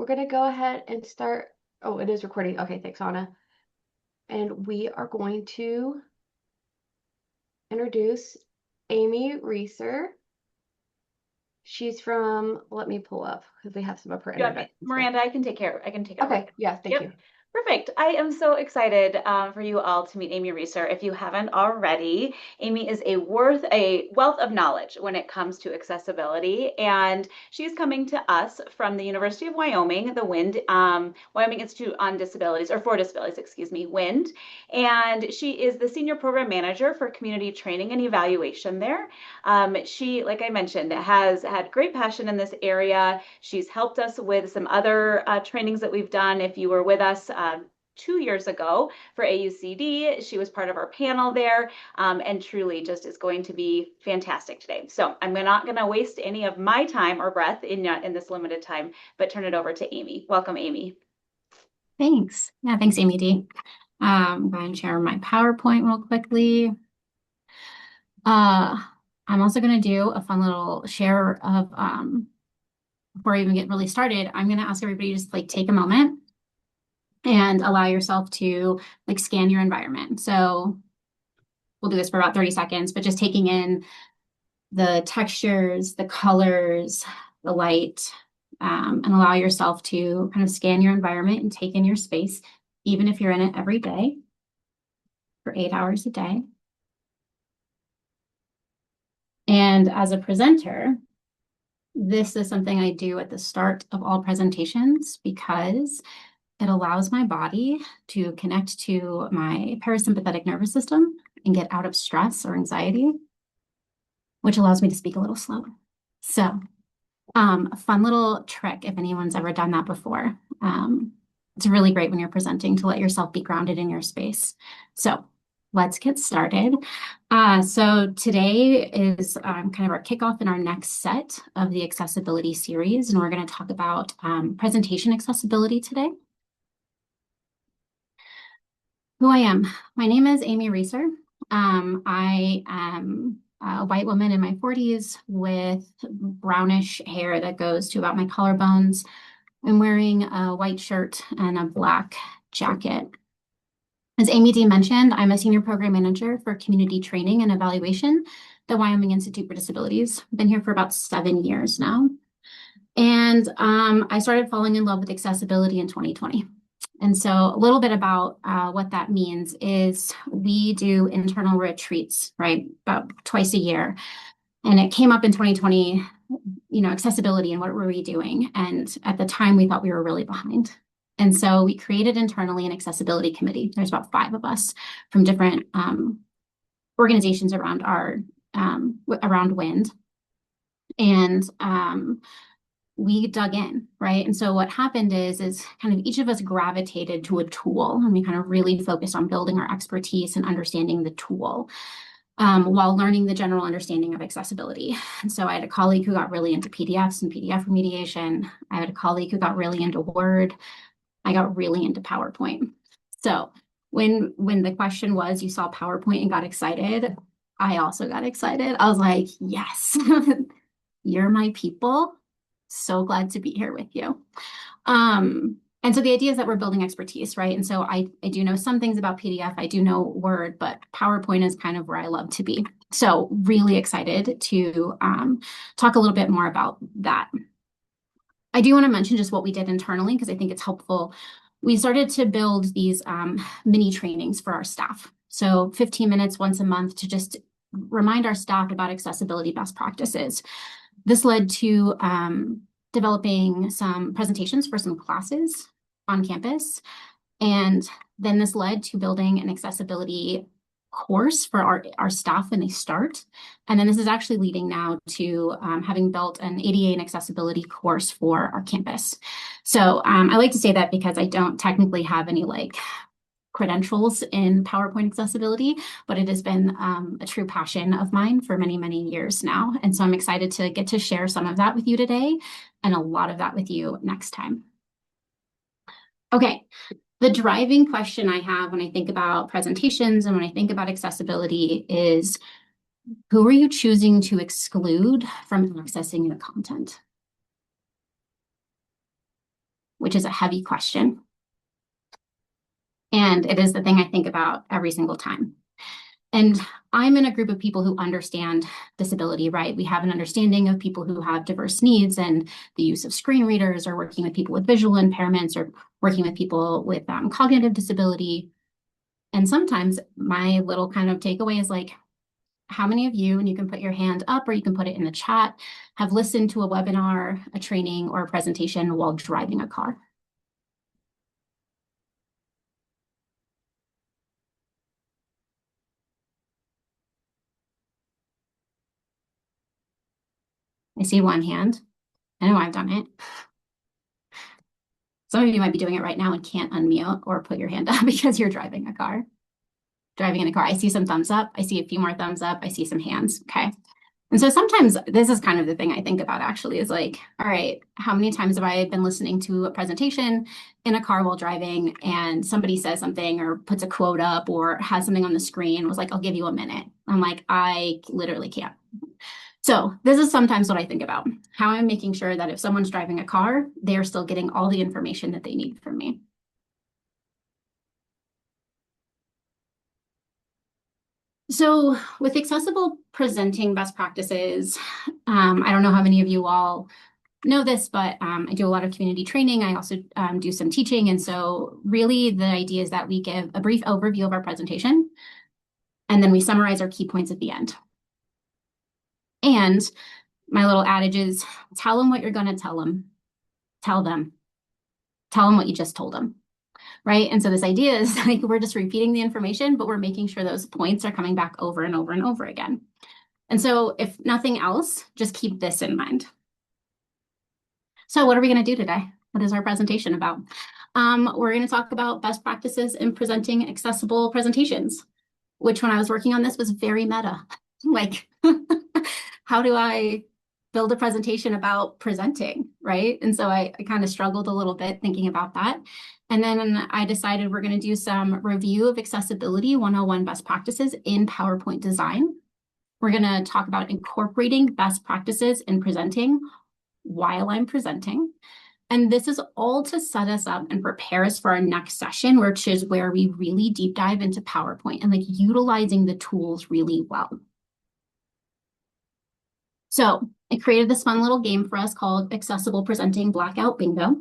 we're going to go ahead and start. Oh, it is recording. Okay, thanks, Anna. And we are going to introduce Amy Reeser. She's from, let me pull up because we have some of her introductions. Miranda, I can take care. I can take it. Okay, yeah, thank you. Perfect. I am so excited for you all to meet Amy Reeser. If you haven't already, Amy is a wealth of knowledge when it comes to accessibility, and she's coming to us from the University of Wyoming, the Wyoming Institute on Disabilities, or for Disabilities, excuse me, WIND. And she is the Senior Program Manager for Community Training and Evaluation there. She, like I mentioned, has had great passion in this area. She's helped us with some other trainings that we've done. If you were with us 2 years ago for AUCD, she was part of our panel there, and truly just is going to be fantastic today. So I'm not going to waste any of my time or breath in this limited time, but turn it over to Amy. Welcome, Amy. Thanks. Yeah, thanks, Amy D. I'm going to share my PowerPoint real quickly. I'm also going to do a fun little share of, before I even get really started, I'm going to ask everybody to just take a moment and allow yourself to scan your environment. So we'll do this for about 30 seconds, but just taking in the textures, the colors, the light, and allow yourself to kind of scan your environment and take in your space, even if you're in it every day for 8 hours a day. And as a presenter, this is something I do at the start of all presentations because it allows my body to connect to my parasympathetic nervous system and get out of stress or anxiety, which allows me to speak a little slower. So a fun little trick, if anyone's ever done that before. It's really great when you're presenting to let yourself be grounded in your space. So let's get started. So today is kind of our kickoff in our next set of the accessibility series, and we're going to talk about presentation accessibility today. Who I am. My name is Amy Reeser. I am a white woman in my 40s with brownish hair that goes to about my collarbones. I'm wearing a white shirt and a black jacket. As Amy D mentioned, I'm a senior program manager for community training and evaluation at the Wyoming Institute for Disabilities. I've been here for about 7 years now. And I started falling in love with accessibility in 2020. And so a little bit about what that means is we do internal retreats, right, about twice a year. And it came up in 2020, accessibility and what were we doing? And at the time, we thought we were really behind. And so we created internally an accessibility committee. There's about 5 of us from different organizations around around WIND. And we dug in, right? And so what happened is kind of each of us gravitated to a tool, and we kind of really focused on building our expertise and understanding the tool while learning the general understanding of accessibility. And so I had a colleague who got really into PDFs and PDF remediation. I had a colleague who got really into Word. I got really into PowerPoint. So when the question was, you saw PowerPoint and got excited, I also got excited. I was like, yes, you're my people. So glad to be here with you. And so the idea is that we're building expertise, right? And so I do know some things about PDF. I do know Word, but PowerPoint is kind of where I love to be. So really excited to talk a little bit more about that. I do want to mention just what we did internally because I think it's helpful. We started to build these mini trainings for our staff. So 15 minutes once a month to just remind our staff about accessibility best practices. This led to developing some presentations for some classes on campus. And then this led to building an accessibility course for our staff when they start. And then this is actually leading now to having built an ADA and accessibility course for our campus. So I like to say that because I don't technically have any credentials in PowerPoint accessibility, but it has been a true passion of mine for many, many years now. And so I'm excited to get to share some of that with you today and a lot of that with you next time. Okay, the driving question I have when I think about presentations and when I think about accessibility is, who are you choosing to exclude from accessing your content? which is a heavy question. And it is the thing I think about every single time. And I'm in a group of people who understand disability, right? We have an understanding of people who have diverse needs and the use of screen readers, or working with people with visual impairments, or working with people with cognitive disability. And sometimes my little kind of takeaway is like, how many of you, and you can put your hand up or you can put it in the chat, have listened to a webinar, a training, or a presentation while driving a car? I see one hand. I know I've done it. Some of you might be doing it right now and can't unmute or put your hand up because you're driving a car. Driving in a car. I see some thumbs up. I see a few more thumbs up. I see some hands. Okay. And so sometimes this is kind of the thing I think about, actually, is like, all right, how many times have I been listening to a presentation in a car while driving, and somebody says something or puts a quote up or has something on the screen, was like, I'll give you a minute. I'm like, I literally can't. So this is sometimes what I think about, how I'm making sure that if someone's driving a car, they're still getting all the information that they need from me. So with accessible presenting best practices, I don't know how many of you all know this, but I do a lot of community training. I also do some teaching. And so really the idea is that we give a brief overview of our presentation, and then we summarize our key points at the end. And my little adage is, tell them what you're going to tell them. Tell them what you just told them. Right. And so this idea is like, we're just repeating the information, but we're making sure those points are coming back over and over and over again. And so if nothing else, just keep this in mind. So what are we going to do today? What is our presentation about? We're going to talk about best practices in presenting accessible presentations, which when I was working on this was very meta. Like, how do I build a presentation about presenting, right? And so I kind of struggled a little bit thinking about that. And then I decided we're going to do some review of accessibility 101 best practices in PowerPoint design. We're going to talk about incorporating best practices in presenting while I'm presenting. And this is all to set us up and prepare us for our next session, which is where we really deep dive into PowerPoint and like utilizing the tools really well. So I created this fun little game for us called Accessible Presenting Blackout Bingo.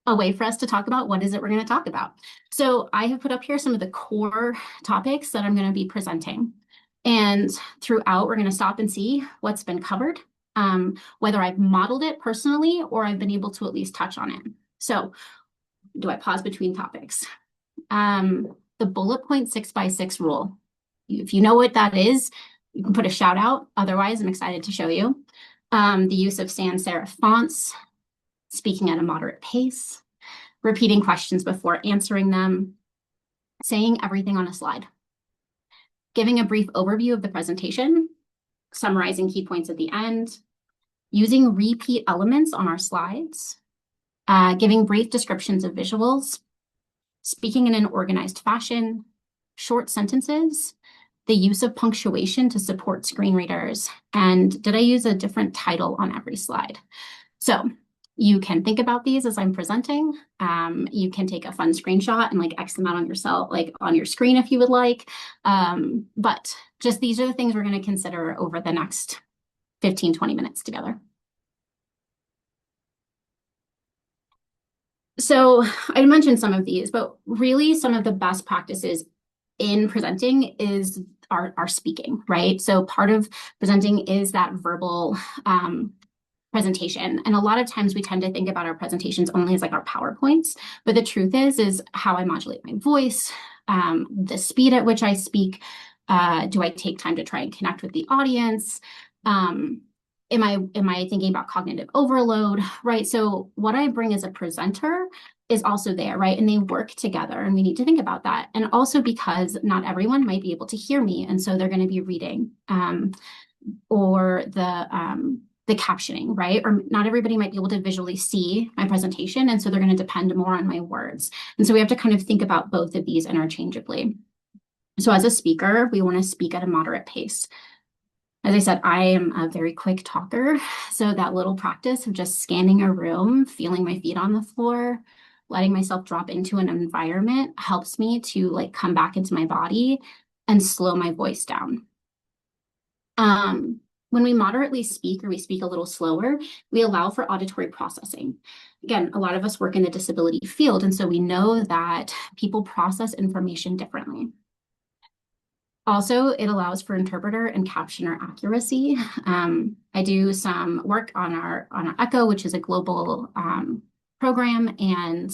A way for us to talk about what is it we're going to talk about. So I have put up here some of the core topics that I'm going to be presenting. And throughout, we're going to stop and see what's been covered, whether I've modeled it personally or I've been able to at least touch on it. So do I pause between topics? The bullet point 6x6 rule. If you know what that is, you can put a shout out. Otherwise, I'm excited to show you. The use of sans serif fonts, speaking at a moderate pace, repeating questions before answering them, saying everything on a slide, giving a brief overview of the presentation, summarizing key points at the end, using repeat elements on our slides, giving brief descriptions of visuals, speaking in an organized fashion, short sentences, the use of punctuation to support screen readers, and did I use a different title on every slide? So you can think about these as I'm presenting. You can take a fun screenshot and like X them out on yourself, like on your screen if you would like. But just these are the things we're going to consider over the next 15, 20 minutes together. So I mentioned some of these, but really some of the best practices in presenting is our speaking, right? So part of presenting is that verbal presentation. And a lot of times we tend to think about our presentations only as like our PowerPoints, but the truth is how I modulate my voice, the speed at which I speak. Do I take time to try and connect with the audience? Am I thinking about cognitive overload, right? So what I bring as a presenter is also there, right? And they work together, and we need to think about that. And also because not everyone might be able to hear me, and so they're going to be reading or the captioning, right? Or not everybody might be able to visually see my presentation, and so they're going to depend more on my words. And so we have to kind of think about both of these interchangeably. So as a speaker, we want to speak at a moderate pace. As I said, I am a very quick talker. So that little practice of just scanning a room, feeling my feet on the floor, letting myself drop into an environment helps me to like come back into my body and slow my voice down. When we moderately speak or we speak a little slower, we allow for auditory processing. Again, a lot of us work in the disability field, and so we know that people process information differently. Also, it allows for interpreter and captioner accuracy. I do some work on our ECHO, which is a global program, and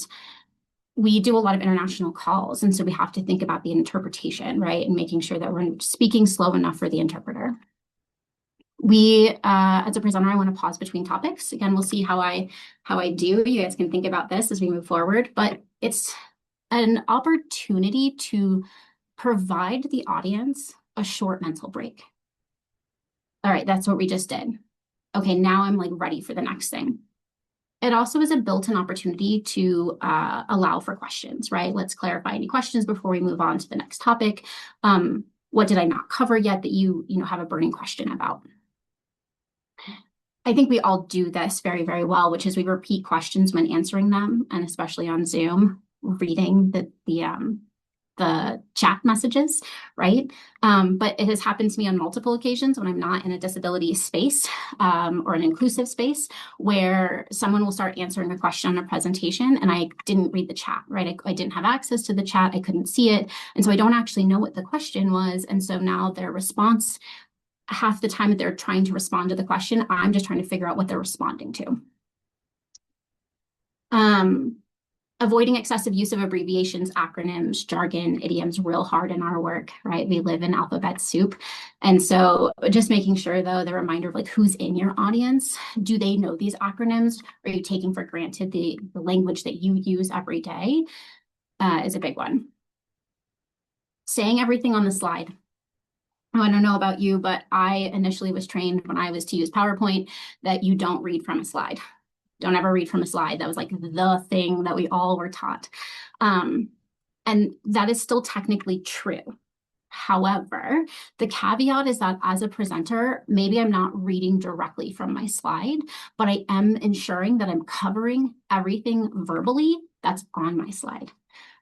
we do a lot of international calls. And so we have to think about the interpretation, right? And making sure that we're speaking slow enough for the interpreter. As a presenter, I want to pause between topics. Again, we'll see how I do. You guys can think about this as we move forward, but it's an opportunity to provide the audience a short mental break. All right, that's what we just did. Okay, now I'm like ready for the next thing. It also is a built-in opportunity to allow for questions, right? Let's clarify any questions before we move on to the next topic. What did I not cover yet that you have a burning question about? I think we all do this very, very well, which is we repeat questions when answering them, and especially on Zoom, reading the chat messages, right? But it has happened to me on multiple occasions when I'm not in a disability space or an inclusive space where someone will start answering a question on a presentation and I didn't read the chat, right? I didn't have access to the chat. I couldn't see it. And so I don't actually know what the question was. And so now their response, half the time that they're trying to respond to the question, I'm just trying to figure out what they're responding to. Avoiding excessive use of abbreviations, acronyms, jargon, idioms real hard in our work, right? We live in alphabet soup. And so just making sure, though, the reminder of like who's in your audience. Do they know these acronyms? Are you taking for granted the language that you use every day is a big one. Saying everything on the slide. I don't know about you, but I initially was trained when I was to use PowerPoint that you don't read from a slide. Don't ever read from a slide. That was like the thing that we all were taught. And that is still technically true. However, the caveat is that as a presenter, maybe I'm not reading directly from my slide, but I am ensuring that I'm covering everything verbally that's on my slide,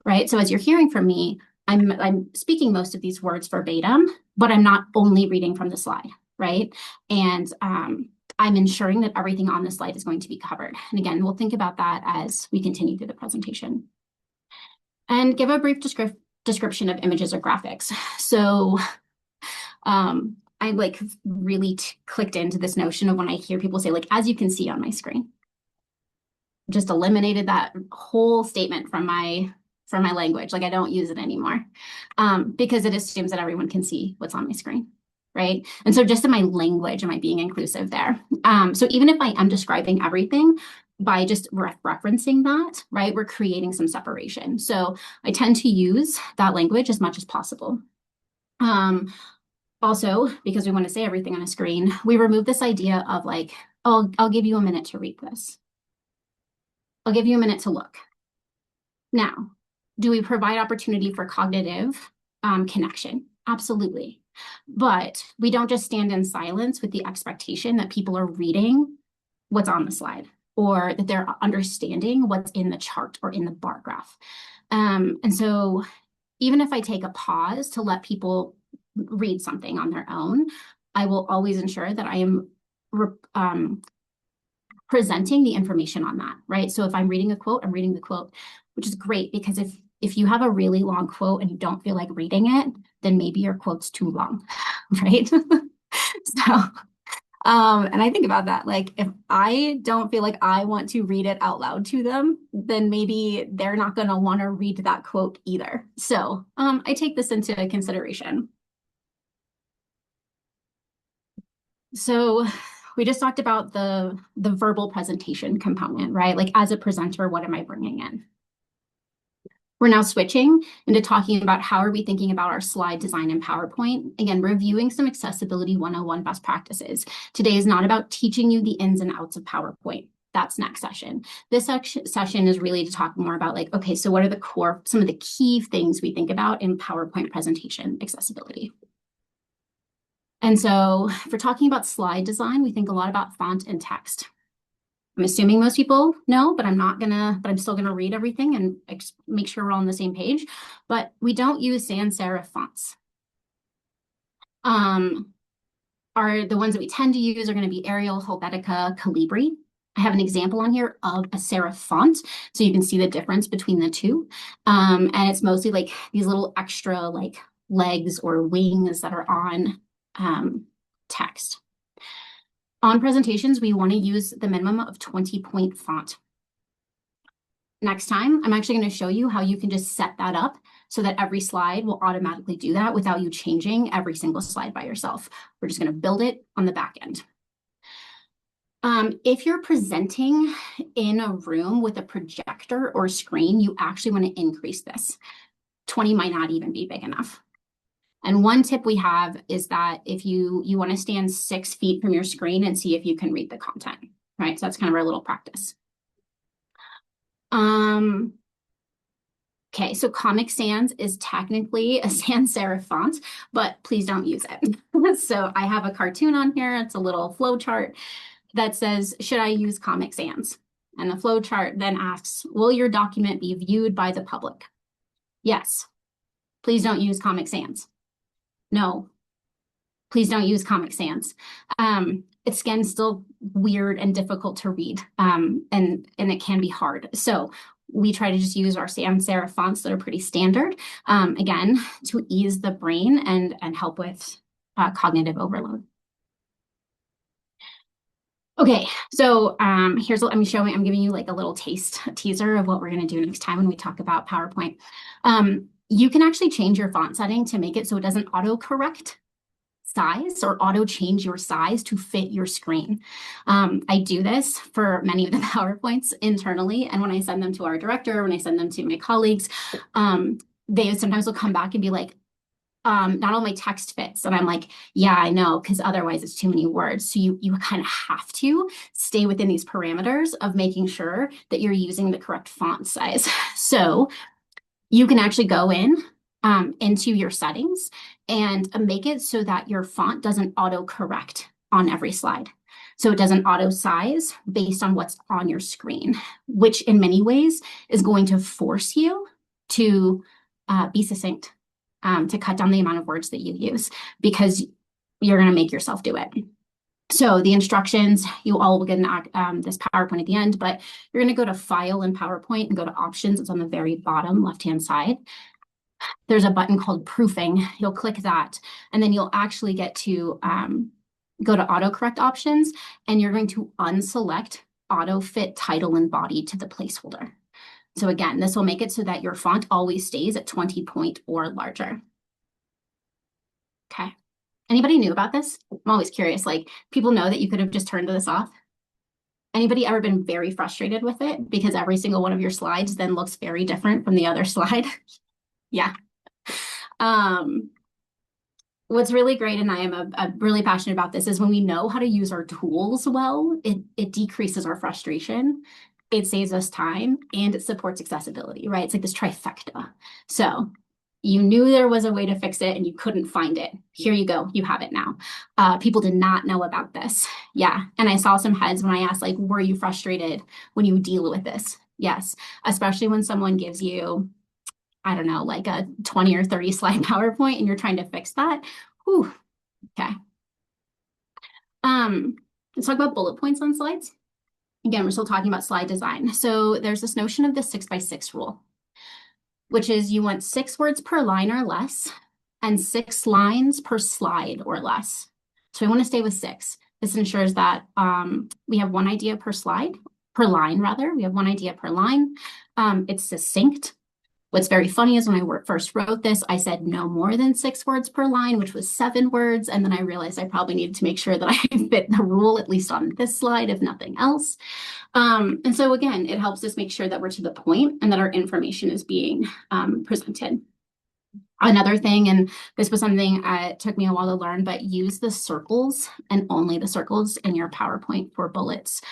right? So as you're hearing from me, I'm speaking most of these words verbatim, but I'm not only reading from the slide, right? And I'm ensuring that everything on the slide is going to be covered. And again, we'll think about that as we continue through the presentation. And give a brief description of images or graphics. So I like really clicked into this notion of when I hear people say like, as you can see on my screen. Just eliminated that whole statement from my language. Like I don't use it anymore because it assumes that everyone can see what's on my screen, right? And so just in my language, am I being inclusive there? So even if I am describing everything by just referencing that, right, we're creating some separation. So I tend to use that language as much as possible. Also, because we want to say everything on a screen, we remove this idea of like, oh, I'll give you a minute to read this. I'll give you a minute to look. Now, do we provide opportunity for cognitive connection? Absolutely. But we don't just stand in silence with the expectation that people are reading what's on the slide or that they're understanding what's in the chart or in the bar graph. And so even if I take a pause to let people read something on their own, I will always ensure that I am presenting the information on that, right? So if I'm reading a quote, I'm reading the quote, which is great because if you have a really long quote and you don't feel like reading it, then maybe your quote's too long, right? So, and I think about that, like if I don't feel like I want to read it out loud to them, then maybe they're not going to want to read that quote either. So I take this into consideration. So we just talked about the verbal presentation component, right? Like as a presenter, what am I bringing in? We're now switching into talking about how are we thinking about our slide design in PowerPoint. Again, reviewing some accessibility 101 best practices. Today is not about teaching you the ins and outs of PowerPoint. That's next session. This session is really to talk more about like, okay, so what are some of the key things we think about in PowerPoint presentation accessibility? And so for talking about slide design, we think a lot about font and text. I'm assuming most people know, but I'm still gonna read everything and make sure we're all on the same page. But we don't use sans serif fonts. Are the ones that we tend to use are going to be Arial, Helvetica, Calibri. I have an example on here of a serif font, so you can see the difference between the two. And it's mostly like these little extra like legs or wings that are on text. On presentations, we want to use the minimum of 20-point font. Next time, I'm actually going to show you how you can just set that up so that every slide will automatically do that without you changing every single slide by yourself. We're just going to build it on the back end. If you're presenting in a room with a projector or screen, you actually want to increase this. 20 might not even be big enough. And one tip we have is that if you want to stand 6 feet from your screen and see if you can read the content, right? So that's kind of our little practice. Okay, so Comic Sans is technically a sans serif font, but please don't use it. So I have a cartoon on here. It's a little flow chart that says, should I use Comic Sans? And the flow chart then asks, will your document be viewed by the public? Yes. Please don't use Comic Sans. No. Please don't use Comic Sans. It's again still weird and difficult to read, and it can be hard. So we try to just use our sans serif fonts that are pretty standard, again, to ease the brain and help with cognitive overload. Okay, so I'm giving you like a little teaser of what we're going to do next time when we talk about PowerPoint. You can actually change your font setting to make it so it doesn't auto-correct size or auto change your size to fit your screen. I do this for many of the PowerPoints internally, and when I send them to our director, when I send them to my colleagues, they sometimes will come back and be like, not all my text fits. And I'm like, yeah, I know, because otherwise it's too many words. So you kind of have to stay within these parameters of making sure that you're using the correct font size. So you can actually go into your settings and make it so that your font doesn't auto-correct on every slide. So it doesn't auto-size based on what's on your screen, which in many ways is going to force you to be succinct, to cut down the amount of words that you use, because you're going to make yourself do it. So the instructions, you all will get this PowerPoint at the end, but you're going to go to File in PowerPoint and go to Options. It's on the very bottom left-hand side. There's a button called Proofing. You'll click that, and then you'll actually get to go to autocorrect options, and you're going to unselect auto fit title and body to the placeholder. So again, this will make it so that your font always stays at 20-point or larger. Okay. Anybody new about this? I'm always curious, like people know that you could have just turned this off. Anybody ever been very frustrated with it because every single one of your slides then looks very different from the other slide? Yeah. What's really great, and I am really passionate about this, is when we know how to use our tools well, it decreases our frustration, it saves us time, and it supports accessibility, right? It's like this trifecta. So you knew there was a way to fix it and you couldn't find it. Here you go, you have it now. People did not know about this. Yeah, and I saw some heads when I asked, like, were you frustrated when you deal with this? Yes, especially when someone gives you, I don't know, like a 20 or 30 slide PowerPoint and you're trying to fix that. Whew. Okay. Let's talk about bullet points on slides. Again, we're still talking about slide design. So there's this notion of the 6x6 rule, which is you want 6 words per line or less and 6 lines per slide or less. So we want to stay with 6. This ensures that we have 1 idea per line rather. We have 1 idea per line. It's succinct. What's very funny is when I first wrote this, I said no more than 6 words per line, which was 7 words. And then I realized I probably needed to make sure that I fit the rule, at least on this slide, if nothing else. And so again, it helps us make sure that we're to the point and that our information is being presented. Another thing, and this was something it took me a while to learn, but use the circles and only the circles in your PowerPoint for bullets.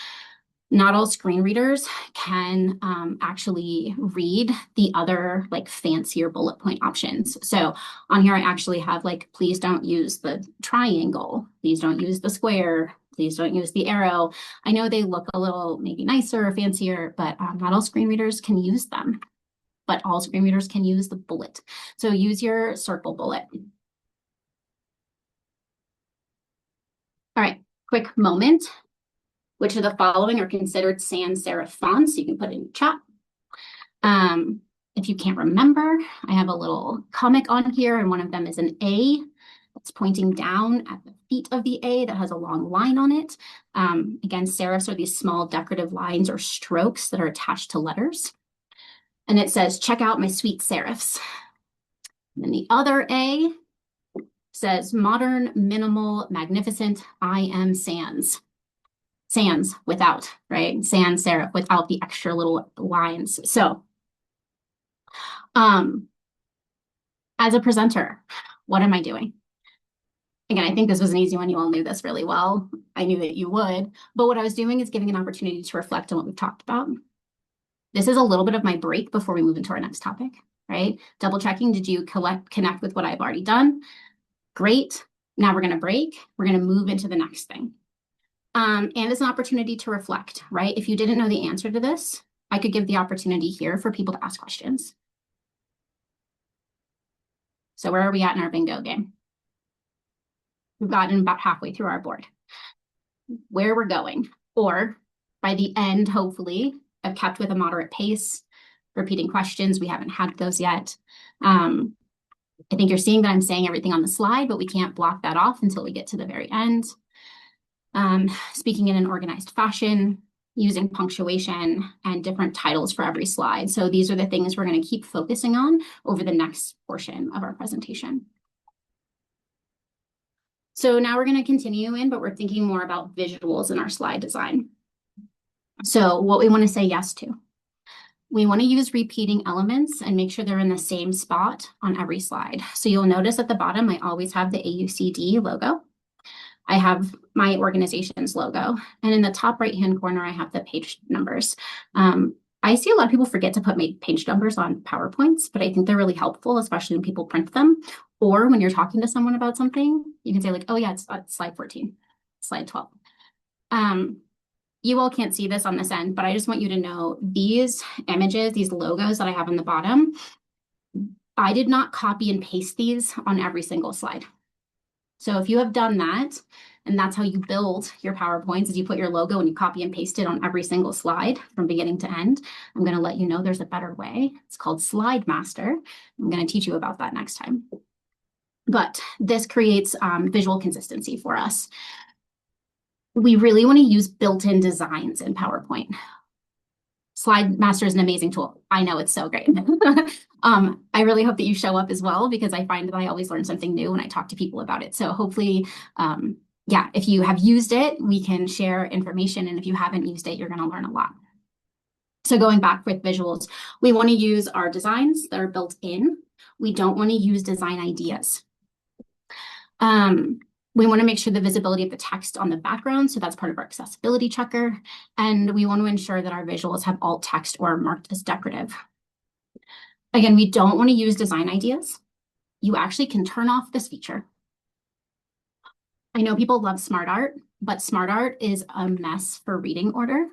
Not all screen readers can actually read the other like fancier bullet point options. So on here, I actually have like, please don't use the triangle. Please don't use the square. Please don't use the arrow. I know they look a little maybe nicer or fancier, but not all screen readers can use them. But all screen readers can use the bullet. So use your circle bullet. All right, quick moment. Which of the following are considered sans serif fonts? You can put it in chat. If you can't remember, I have a little comic on here, and one of them is an A that's pointing down at the feet of the A that has a long line on it. Again, serifs are these small decorative lines or strokes that are attached to letters. And it says, check out my sweet serifs. And then the other A says, modern, minimal, magnificent, I am sans. Sans without, right? Sans serif without the extra little lines. So, as a presenter, what am I doing? Again, I think this was an easy one. You all knew this really well. I knew that you would. But what I was doing is giving an opportunity to reflect on what we've talked about. This is a little bit of my break before we move into our next topic, right? Double checking, did you connect with what I've already done? Great. Now we're going to break. We're going to move into the next thing. And it's an opportunity to reflect, right? If you didn't know the answer to this, I could give the opportunity here for people to ask questions. So where are we at in our bingo game? We've gotten about halfway through our board. Where we're going, or by the end, hopefully, I've kept with a moderate pace, repeating questions. We haven't had those yet. I think you're seeing that I'm saying everything on the slide, but we can't block that off until we get to the very end. Speaking in an organized fashion, using punctuation and different titles for every slide. So these are the things we're going to keep focusing on over the next portion of our presentation. So now we're going to continue in, but we're thinking more about visuals in our slide design. So what we want to say yes to. We want to use repeating elements and make sure they're in the same spot on every slide. So you'll notice at the bottom, I always have the AUCD logo. I have my organization's logo. And in the top right-hand corner, I have the page numbers. I see a lot of people forget to put page numbers on PowerPoints, but I think they're really helpful, especially when people print them. Or when you're talking to someone about something, you can say like, oh yeah, it's slide 14, slide 12. You all can't see this on this end, but I just want you to know these images, these logos that I have on the bottom, I did not copy and paste these on every single slide. So if you have done that, and that's how you build your PowerPoints, is you put your logo and you copy and paste it on every single slide from beginning to end. I'm going to let you know there's a better way. It's called Slide Master. I'm going to teach you about that next time. But this creates visual consistency for us. We really want to use built-in designs in PowerPoint. Slide Master is an amazing tool. I know it's so great. I really hope that you show up as well, because I find that I always learn something new when I talk to people about it. So hopefully, yeah, if you have used it, we can share information. And if you haven't used it, you're going to learn a lot. So going back with visuals, we want to use our designs that are built in. We don't want to use design ideas. We want to make sure the visibility of the text on the background, so that's part of our accessibility checker. And we want to ensure that our visuals have alt text or are marked as decorative. Again, we don't want to use design ideas. You actually can turn off this feature. I know people love smart art, but smart art is a mess for reading order.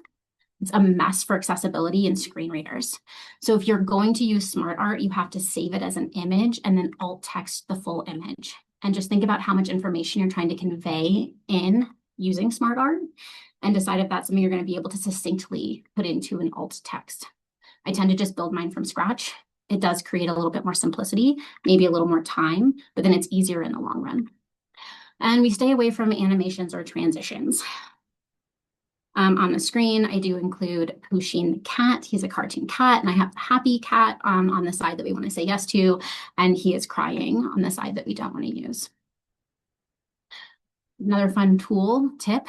It's a mess for accessibility and screen readers. So if you're going to use smart art, you have to save it as an image and then alt text the full image. And just think about how much information you're trying to convey in using smart art and decide if that's something you're going to be able to succinctly put into an alt text. I tend to just build mine from scratch. It does create a little bit more simplicity, maybe a little more time, but then it's easier in the long run. And we stay away from animations or transitions. On the screen, I do include Pushin the cat. He's a cartoon cat, and I have the happy cat on the side that we want to say yes to, and he is crying on the side that we don't want to use. Another fun tool tip,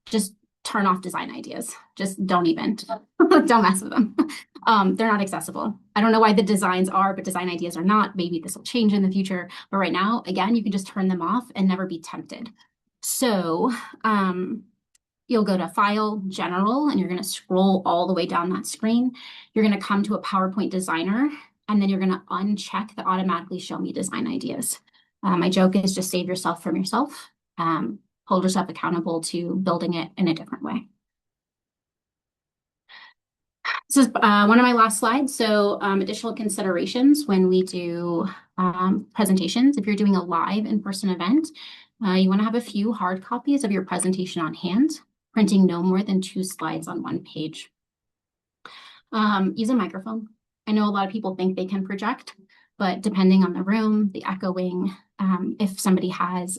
just turn off design ideas. Just don't mess with them. They're not accessible. I don't know why the designs are, but design ideas are not. Maybe this will change in the future. But right now, again, you can just turn them off and never be tempted. So you'll go to File, General, and you're going to scroll all the way down that screen. You're going to come to a PowerPoint Designer, and then you're going to uncheck the automatically show me design ideas. My joke is just save yourself from yourself. Hold yourself accountable to building it in a different way. This is one of my last slides. So additional considerations when we do presentations. If you're doing a live in-person event, you want to have a few hard copies of your presentation on hand, printing no more than 2 slides on 1 page. Use a microphone. I know a lot of people think they can project, but depending on the room, the echoing, if somebody has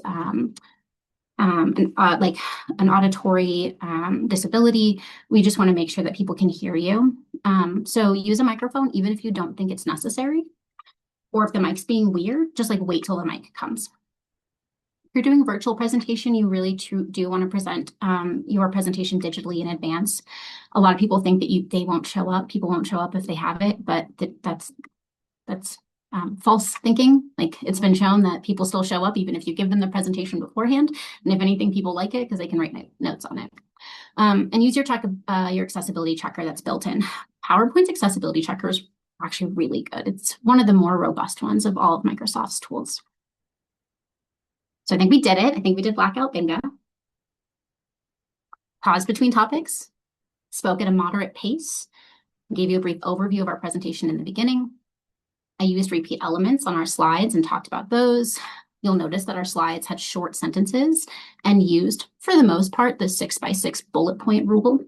like an auditory disability, we just want to make sure that people can hear you. So use a microphone, even if you don't think it's necessary, or if the mic's being weird, just like wait till the mic comes. If you're doing a virtual presentation, you really do want to present your presentation digitally in advance. A lot of people think that they won't show up. People won't show up if they have it, but that's false thinking. Like, it's been shown that people still show up even if you give them the presentation beforehand. And if anything, people like it because they can write notes on it. And use your accessibility checker that's built in. PowerPoint's accessibility checker is actually really good. It's one of the more robust ones of all of Microsoft's tools. So I think we did it. I think we did blackout bingo. Pause between topics. Spoke at a moderate pace. Gave you a brief overview of our presentation in the beginning. I used repeat elements on our slides and talked about those. You'll notice that our slides had short sentences and used, for the most part, the 6x6 bullet point rule.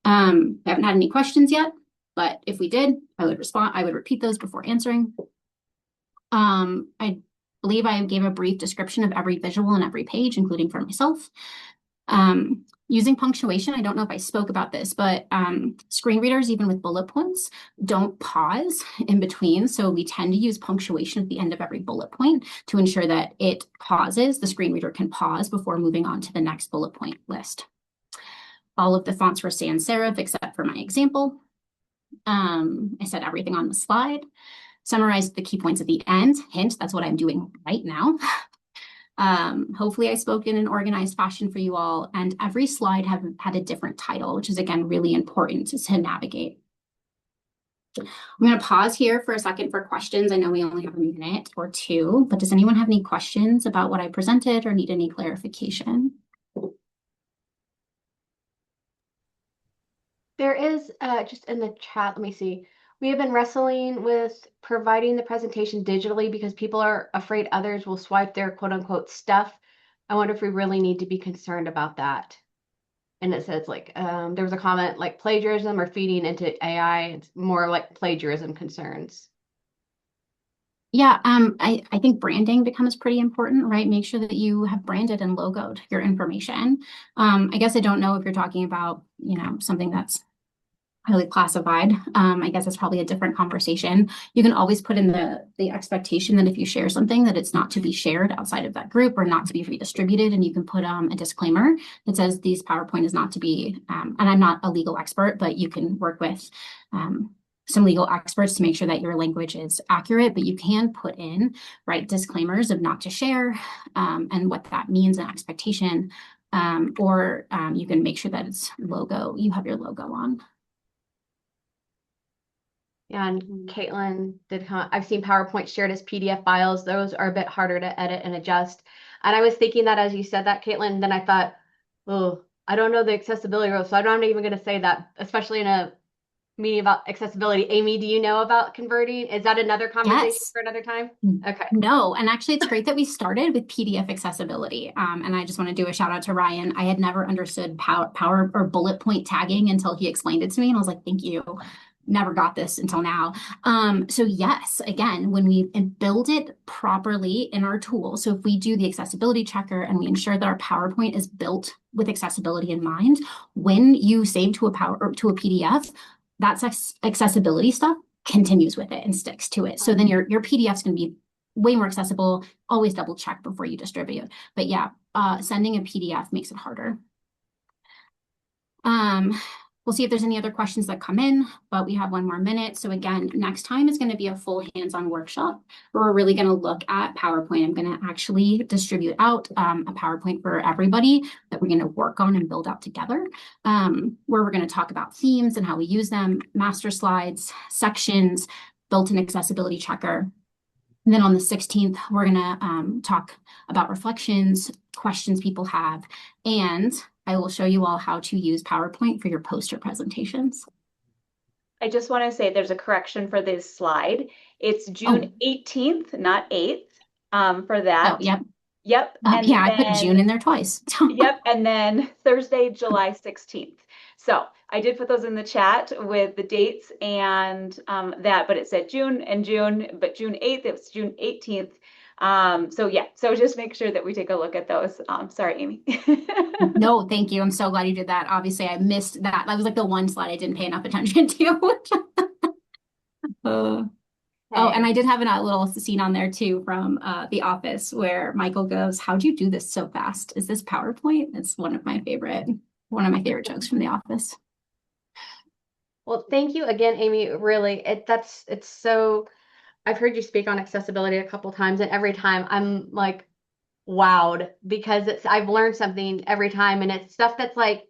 I haven't had any questions yet, but if we did, I would respond. I would repeat those before answering. I believe I gave a brief description of every visual on every page, including for myself. Using punctuation, I don't know if I spoke about this, but screen readers, even with bullet points, don't pause in between. So we tend to use punctuation at the end of every bullet point to ensure that it pauses. The screen reader can pause before moving on to the next bullet point list. All of the fonts were sans serif except for my example. I said everything on the slide. Summarized the key points at the end. Hint, that's what I'm doing right now. Hopefully I spoke in an organized fashion for you all, and every slide had a different title, which is, again, really important to navigate. I'm going to pause here for a second for questions. I know we only have a minute or 2, but does anyone have any questions about what I presented or need any clarification? There is just in the chat, let me see. We have been wrestling with providing the presentation digitally because people are afraid others will swipe their quote unquote stuff. I wonder if we really need to be concerned about that. And it says like, there was a comment like plagiarism or feeding into AI. It's more like plagiarism concerns. Yeah, I think branding becomes pretty important, right? Make sure that you have branded and logoed your information. I guess I don't know if you're talking about, something that's highly classified. I guess it's probably a different conversation. You can always put in the expectation that if you share something, that it's not to be shared outside of that group or not to be redistributed. And you can put a disclaimer that says these PowerPoint is not to be, and I'm not a legal expert, but you can work with some legal experts to make sure that your language is accurate, but you can put in, right, disclaimers of not to share and what that means, an expectation, or you can make sure that it's you have your logo on. Yeah, and Caitlin did I've seen PowerPoint shared as PDF files. Those are a bit harder to edit and adjust. And I was thinking that as you said that, Caitlin, then I thought, oh, I don't know the accessibility rules, so I'm not even going to say that, especially in a meeting about accessibility. Amy, do you know about converting? Is that another conversation for another time? Okay. No, and actually it's great that we started with PDF accessibility. And I just want to do a shout out to Ryan. I had never understood power or bullet point tagging until he explained it to me. And I was like, thank you. Never got this until now. So yes, again, when we build it properly in our tool, so if we do the accessibility checker and we ensure that our PowerPoint is built with accessibility in mind, when you save to a PDF, that accessibility stuff continues with it and sticks to it. So then your PDF is going to be way more accessible. Always double check before you distribute. But yeah, sending a PDF makes it harder. We'll see if there's any other questions that come in, but we have 1 more minute. So again, next time is going to be a full hands-on workshop where we're really going to look at PowerPoint. I'm going to actually distribute out a PowerPoint for everybody that we're going to work on and build out together, where we're going to talk about themes and how we use them, master slides, sections, built-in accessibility checker. And then on the 16th, we're going to talk about reflections, questions people have, and I will show you all how to use PowerPoint for your poster presentations. I just want to say there's a correction for this slide. It's June 18th, not 8th, for that. Oh, yep. Yep. And yeah, I put June in there twice. Yep. And then Thursday, July 16th. So I did put those in the chat with the dates and that, but it said June and June, but June 8th, it was June 18th. So yeah, so just make sure that we take a look at those. Sorry, Amy. No, thank you. I'm so glad you did that. Obviously, I missed that. That was like the one slide I didn't pay enough attention to. Oh, and I did have a little scene on there too from The Office where Michael goes, "How'd you do this so fast? Is this PowerPoint?" It's one of my favorite jokes from The Office. Well, thank you again, Amy. Really, it's so. I've heard you speak on accessibility a couple times, and every time I'm like wowed because I've learned something every time, and it's stuff that's like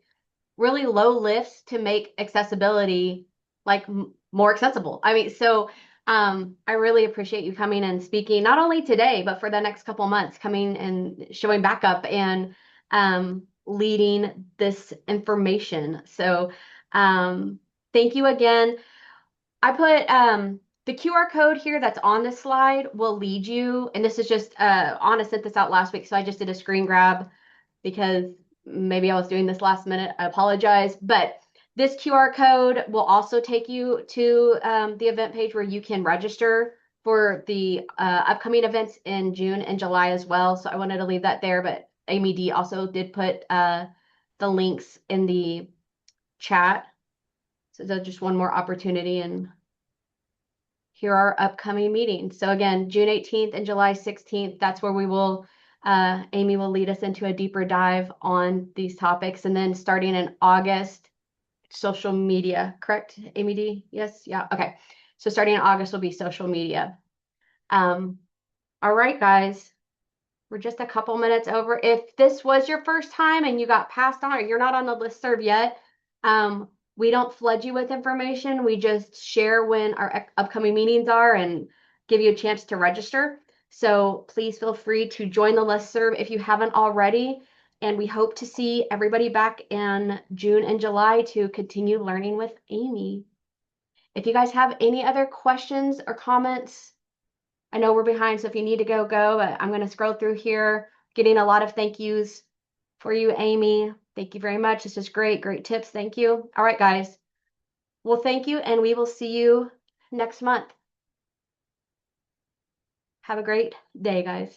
really low lifts to make accessibility like more accessible. I mean, so I really appreciate you coming and speaking not only today, but for the next couple months, coming and showing back up and leading this information. So thank you again. I put the QR code here that's on this slide will lead you, and this is just Anna sent this out last week, so I just did a screen grab because maybe I was doing this last minute. I apologize, but this QR code will also take you to the event page where you can register for the upcoming events in June and July as well. So I wanted to leave that there, but Amy D also did put the links in the chat. So that's just one more opportunity, and here are upcoming meetings. So again, June 18th and July 16th, that's where we will Amy will lead us into a deeper dive on these topics. And then starting in August, social media, correct, Amy D? Yes, yeah, okay. So starting in August will be social media. All right, guys, we're just a couple minutes over. If this was your first time and you got passed on or you're not on the listserv yet, we don't flood you with information. We just share when our upcoming meetings are and give you a chance to register. So please feel free to join the listserv if you haven't already. And we hope to see everybody back in June and July to continue learning with Amy. If you guys have any other questions or comments, I know we're behind, so if you need to go, go. But I'm going to scroll through here, getting a lot of thank yous for you, Amy. Thank you very much. This is great. Great tips. Thank you. All right, guys. Well, thank you, and we will see you next month. Have a great day, guys.